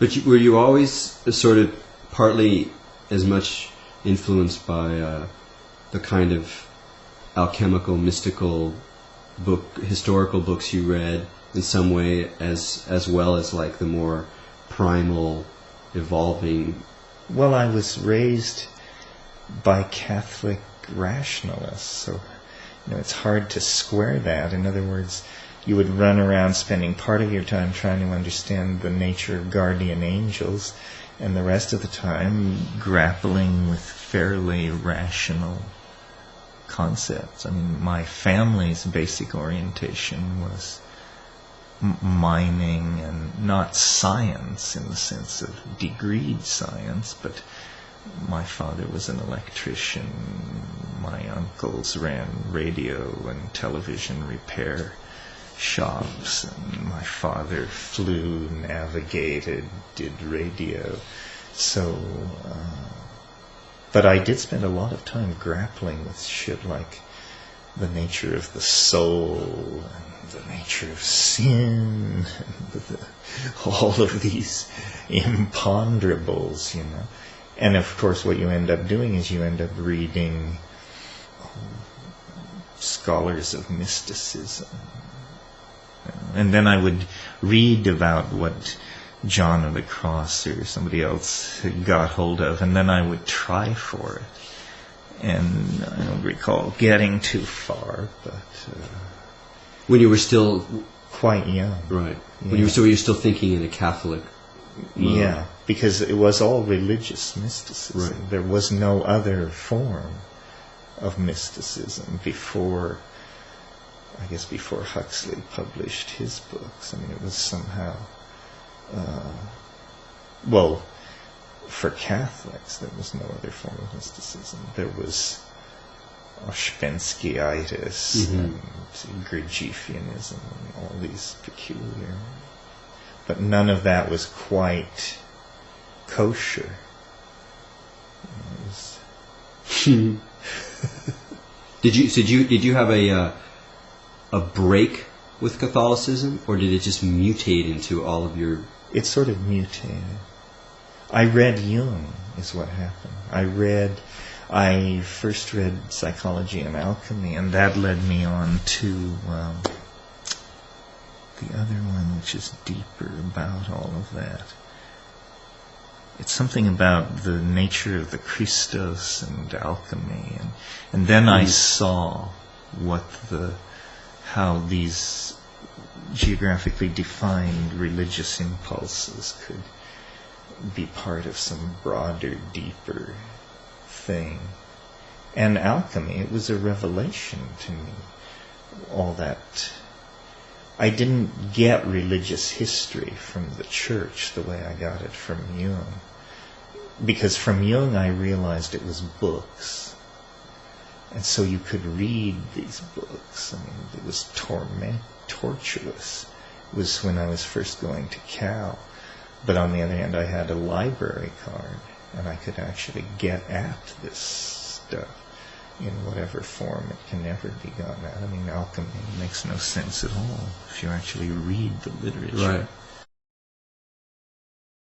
But were you always sort of partly as much influenced by the kind of alchemical, mystical historical books you read in some way, as well as like the more primal, evolving? Well, I was raised by Catholic rationalists, so it's hard to square that. In other words, you would run around spending part of your time trying to understand the nature of guardian angels, and the rest of the time grappling with fairly rational concepts. I mean, my family's basic orientation was mining, and not science in the sense of degreed science, but my father was an electrician, my uncles ran radio and television repair shops, and my father flew, navigated, did radio. So, but I did spend a lot of time grappling with shit like the nature of the soul, and the nature of sin, and all of these imponderables, And of course what you end up doing is you end up reading scholars of mysticism. And then I would read about what John of the Cross or somebody else had got hold of, and then I would try for it. And I don't recall getting too far, but... when you were still... quite young. Right. Yeah. When you were still thinking in a Catholic mode. Yeah, because it was all religious mysticism. Right. There was no other form of mysticism before Huxley published his books. I mean, it was somehow... for Catholics, there was no other form of mysticism. There was Ouspensky-itis and Gurdjieffianism and all these peculiar... But none of that was quite kosher. Did you have a break with Catholicism, or did it just mutate into all of your... It sort of mutated. I read Jung, is what happened. I first read Psychology and Alchemy, and that led me on to the other one, which is deeper about all of that. It's something about the nature of the Christos and alchemy, and then I saw how these geographically defined religious impulses could be part of some broader, deeper thing. And alchemy, it was a revelation to me. All that... I didn't get religious history from the church the way I got it from Jung. Because from Jung I realized it was books. And so you could read these books. I mean, it was tortuous. It was when I was first going to Cal. But on the other hand, I had a library card, and I could actually get at this stuff in whatever form it can never be gotten at. I mean, alchemy makes no sense at all if you actually read the literature. Right.